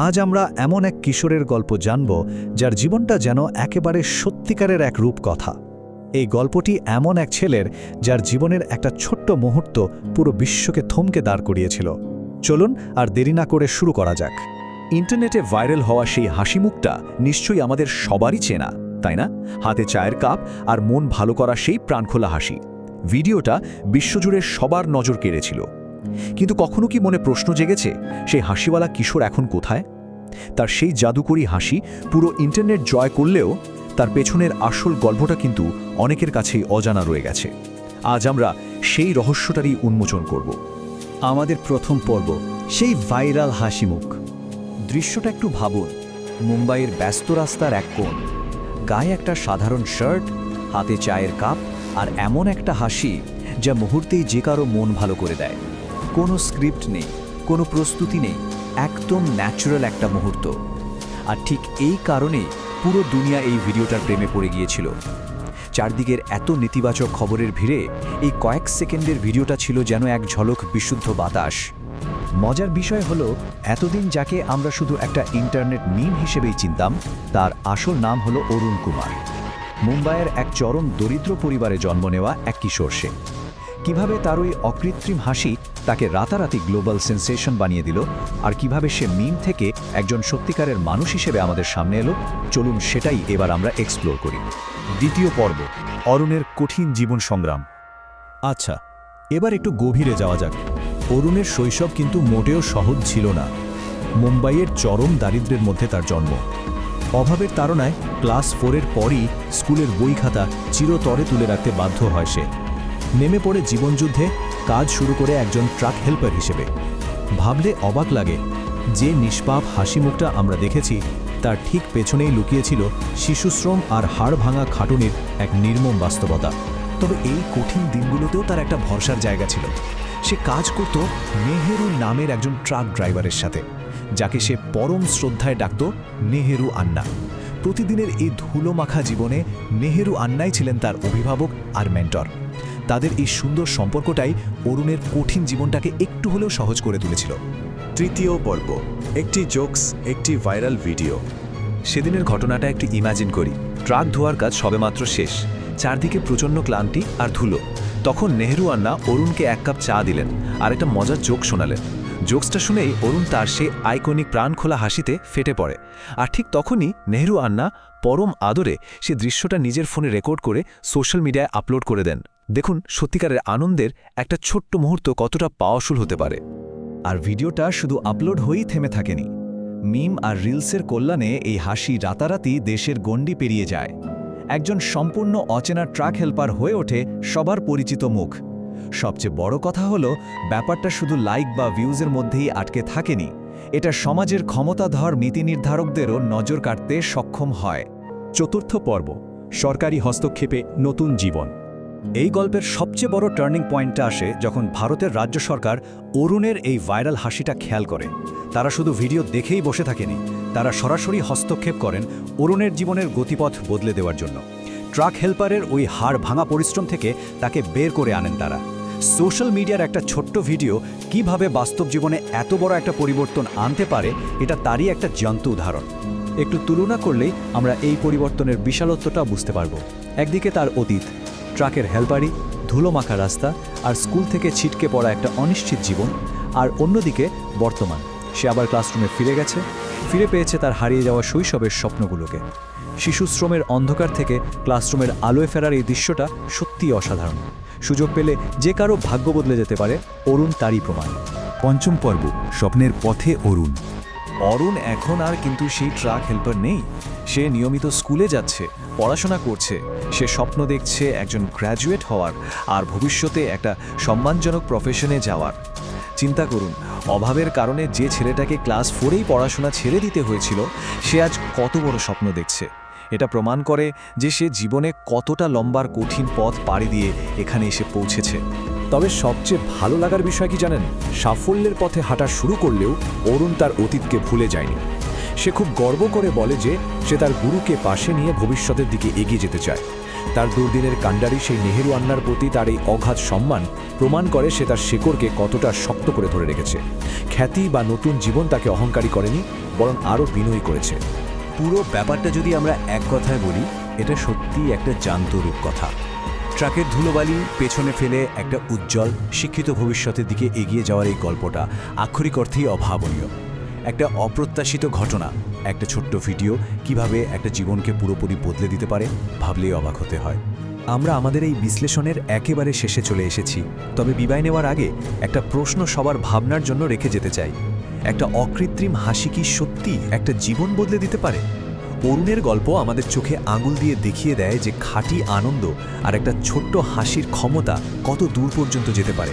আজ আমরা এমন এক কিশোরের গল্প জানব যার জীবনটা যেন একেবারে সত্যিকারের এক রূপকথা। এই গল্পটি এমন এক ছেলের যার জীবনের একটা ছোট্ট মুহূর্ত পুরো বিশ্বকে থমকে দাঁড় করিয়েছিল। চলুন আর দেরি না করে শুরু করা যাক। ইন্টারনেটে ভাইরাল হওয়া সেই হাসি মুখটা নিশ্চয়ই আমাদের সবারই চেনা, তাই না? হাতে চায়ের কাপ আর মন ভালো করা সেই প্রাণখোলা হাসি। ভিডিওটা বিশ্বজুড়ে সবার নজর কেড়েছিল। কিন্তু কখনো কি মনে প্রশ্ন জেগেছে, সেই হাসিওয়ালা কিশোর এখন কোথায়? তার সেই জাদুকরী হাসি পুরো ইন্টারনেট জয় করলেও তার পেছনের আসল গল্পটা কিন্তু অনেকের কাছেই অজানা রয়ে গেছে। আজ আমরা সেই রহস্যটারই উন্মোচন করব। আমাদের প্রথম পর্ব, সেই ভাইরাল হাসিমুখ। দৃশ্যটা একটু ভাবুন। মুম্বাইয়ের ব্যস্ত রাস্তার এক কোণ, গায়ে একটা সাধারণ শার্ট, হাতে চায়ের কাপ, আর এমন একটা হাসি যা মুহূর্তেই যে কারো মন ভালো করে দেয়। কোনো স্ক্রিপ্ট নেই, কোনো প্রস্তুতি নেই, একদম ন্যাচারাল একটা মুহূর্ত। আর ঠিক এই কারণেই পুরো দুনিয়া এই ভিডিওটার প্রেমে পড়ে গিয়েছিল। চারদিকের এত নেতিবাচক খবরের ভিড়ে এই কয়েক সেকেন্ডের ভিডিওটা ছিল যেন এক ঝলক বিশুদ্ধ বাতাস। মজার বিষয় হলো, এতদিন যাকে আমরা শুধু একটা ইন্টারনেট মিম হিসেবেই চিনতাম, তার আসল নাম হলো অরুণ কুমার। মুম্বাইয়ের এক চরম দরিদ্র পরিবারে জন্ম নেওয়া এক কিশোর সে। কিভাবে তার ওই অকৃত্রিম হাসি তাকে রাতারাতি গ্লোবাল সেন্সেশন বানিয়ে দিল, আর কিভাবে সে মিম থেকে একজন সত্যিকারের মানুষ হিসেবে আমাদের সামনে এলো, চলুন সেটাই এবার আমরা এক্সপ্লোর করি। দ্বিতীয় পর্ব, অরুণের কঠিন জীবন সংগ্রাম। আচ্ছা, এবার একটু গভীরে যাওয়া যাক। অরুণের শৈশব কিন্তু মোটেও সহজ ছিল না। মুম্বাইয়ের চরম দারিদ্র্যের মধ্যে তার জন্ম। অভাবের তাড়নায় ক্লাস 4-এর পরই স্কুলের বই খাতা চিরতরে তুলে রাখতে বাধ্য হয় সে। নেমে পড়ে জীবনযুদ্ধে, কাজ শুরু করে একজন ট্রাক হেল্পার হিসেবে। ভাবলে অবাক লাগে, যে নিষ্পাপ হাসিমুখটা আমরা দেখেছি তার ঠিক পেছনেই লুকিয়েছিল শিশুশ্রম আর হাড় ভাঙা খাটুনির এক নির্মম বাস্তবতা। তবে এই কঠিন দিনগুলোতেও তার একটা ভরসার জায়গা ছিল। সে কাজ করত নেহেরু নামের একজন ট্রাক ড্রাইভারের সাথে, যাকে সে পরম শ্রদ্ধায় ডাকত নেহেরু আন্না। প্রতিদিনের এই ধুলোমাখা জীবনে নেহেরু আন্নাই ছিলেন তার অভিভাবক আর মেন্টর। তাদের এই সুন্দর সম্পর্কটাই অরুণের কঠিন জীবনটাকে একটু হলেও সহজ করে তুলেছিল। তৃতীয় পর্ব, একটি জোকস, একটি ভাইরাল ভিডিও। সেদিনের ঘটনাটা একটু ইমাজিন করি। ট্রাক ধোয়ার কাজ সবেমাত্র শেষ, চারদিকে প্রচণ্ড ক্লান্তি আর ধুলো। তখন নেহেরু আন্না অরুণকে এক কাপ চা দিলেন আর একটা মজার জোক শোনালেন। জোকসটা শুনেই অরুণ তার সেই আইকনিক প্রাণখোলা হাসিতে ফেটে পড়ে। আর ঠিক তখনই নেহেরু আন্না পরম আদরে সে দৃশ্যটা নিজের ফোনে রেকর্ড করে সোশ্যাল মিডিয়ায় আপলোড করে দেন। দেখুন সত্যিকারের আনন্দের একটা ছোট্ট মুহূর্ত কতটা পাওয়ারফুল হতে পারে। আর ভিডিওটা শুধু আপলোড হয়েই থেমে থাকেনি। মিম আর রিলসের কল্যাণে এই হাসি রাতারাতি দেশের গণ্ডি পেরিয়ে যায়। একজন সম্পূর্ণ অচেনা ট্রাক হেল্পার হয়ে ওঠে সবার পরিচিত মুখ। সবচেয়ে বড় কথা হলো, ব্যাপারটা শুধু লাইক বা ভিউজের মধ্যেই আটকে থাকেনি, এটা সমাজের ক্ষমতাধর নীতি নির্ধারকদেরও নজর কাটতে সক্ষম হয়। চতুর্থ পর্ব, সরকারি হস্তক্ষেপে নতুন জীবন। এই গল্পের সবচেয়ে বড় টার্নিং পয়েন্টটা আসে যখন ভারতের রাজ্য সরকার অরুণের এই ভাইরাল হাসিটা খেয়াল করে। তারা শুধু ভিডিও দেখেই বসে থাকেনি, তারা সরাসরি হস্তক্ষেপ করেন অরুণের জীবনের গতিপথ বদলে দেওয়ার জন্য। ট্রাক হেল্পারের ওই হাড় ভাঙা পরিশ্রম থেকে তাকে বের করে আনেন তারা। সোশ্যাল মিডিয়ার একটা ছোট্ট ভিডিও কিভাবে বাস্তব জীবনে এত বড় একটা পরিবর্তন আনতে পারে, এটা তারই একটা জ্যান্ত উদাহরণ। একটু তুলনা করলেই আমরা এই পরিবর্তনের বিশালত্বটা বুঝতে পারব। একদিকে তার অতীত, ট্রাকের হেল্পারি, ধুলোমাখা রাস্তা আর স্কুল থেকে ছিটকে পড়া একটা অনিশ্চিত জীবন, আর অন্যদিকে বর্তমান, সে আবার ক্লাসরুমে ফিরে গেছে, ফিরে পেয়েছে তার হারিয়ে যাওয়া শৈশবের স্বপ্নগুলোকে। শিশুশ্রমের অন্ধকার থেকে ক্লাসরুমের আলোয় ফেরার এই দৃশ্যটা সত্যিই অসাধারণ। সুযোগ পেলে যে কারো ভাগ্য বদলে যেতে পারে, অরুণ তারই প্রমাণ। পঞ্চম পর্ব, স্বপ্নের পথে অরুণ। অরুণ এখন আর কিন্তু সেই ট্রাক হেল্পার নেই। সে নিয়মিত স্কুলে যাচ্ছে, পড়াশোনা করছে, সে স্বপ্ন দেখছে একজন গ্র্যাজুয়েট হওয়ার আর ভবিষ্যতে একটা সম্মানজনক প্রফেশনে যাওয়ার। চিন্তা করুন, অভাবের কারণে যে ছেলেটাকে ক্লাস 4-এই পড়াশোনা ছেড়ে দিতে হয়েছিল, সে আজ কত বড় স্বপ্ন দেখছে। এটা প্রমাণ করে যে সে জীবনে কতটা লম্বার কঠিন পথ পাড়ি দিয়ে এখানে এসে পৌঁছেছে। তবে সবচেয়ে ভালো লাগার বিষয় কি জানেন? সাফল্যের পথে হাঁটা শুরু করলেও অরুণ তার অতীতকে ভুলে যায়নি। সে খুব গর্ব করে বলে যে সে তার গুরুকে পাশে নিয়ে ভবিষ্যতের দিকে এগিয়ে যেতে চায়। তার দুর্দিনের কাণ্ডারি সেই নেহেরু আন্নার প্রতি তার এই অগাধ সম্মান প্রমাণ করে সে তার শেকড়কে কতটা শক্ত করে ধরে রেখেছে। খ্যাতি বা নতুন জীবন তাকে অহংকারী করেনি, বরং আরও বিনয়ী করেছে। পুরো ব্যাপারটা যদি আমরা এক কথায় বলি, এটা সত্যিই একটা জ্যান্ত রূপকথা। ট্রাকের ধুলোবালি পেছনে ফেলে একটা উজ্জ্বল শিক্ষিত ভবিষ্যতের দিকে এগিয়ে যাওয়ার এই গল্পটা আক্ষরিক অর্থেই অভাবনীয়। একটা অপ্রত্যাশিত ঘটনা, একটা ছোট্ট ভিডিও কিভাবে একটা জীবনকে পুরোপুরি বদলে দিতে পারে ভাবলেই অবাক হতে হয়। আমরা আমাদের এই বিশ্লেষণের একেবারে শেষে চলে এসেছি, তবে বিদায় নেওয়ার আগে একটা প্রশ্ন সবার ভাবনার জন্য রেখে যেতে চাই। একটা অকৃত্রিম হাসি কি সত্যি একটা জীবন বদলে দিতে পারে? অরুণের গল্প আমাদের চোখে আঙুল দিয়ে দেখিয়ে দেয় যে খাঁটি আনন্দ আর একটা ছোট্ট হাসির ক্ষমতা কত দূর পর্যন্ত যেতে পারে।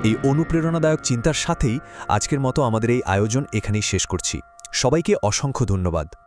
এই অনুপ্রেরণাদায়ক চিন্তার সাথেই আজকের মতো আমাদের এই আয়োজন এখানেই শেষ করছি। সবাইকে অসংখ্য ধন্যবাদ।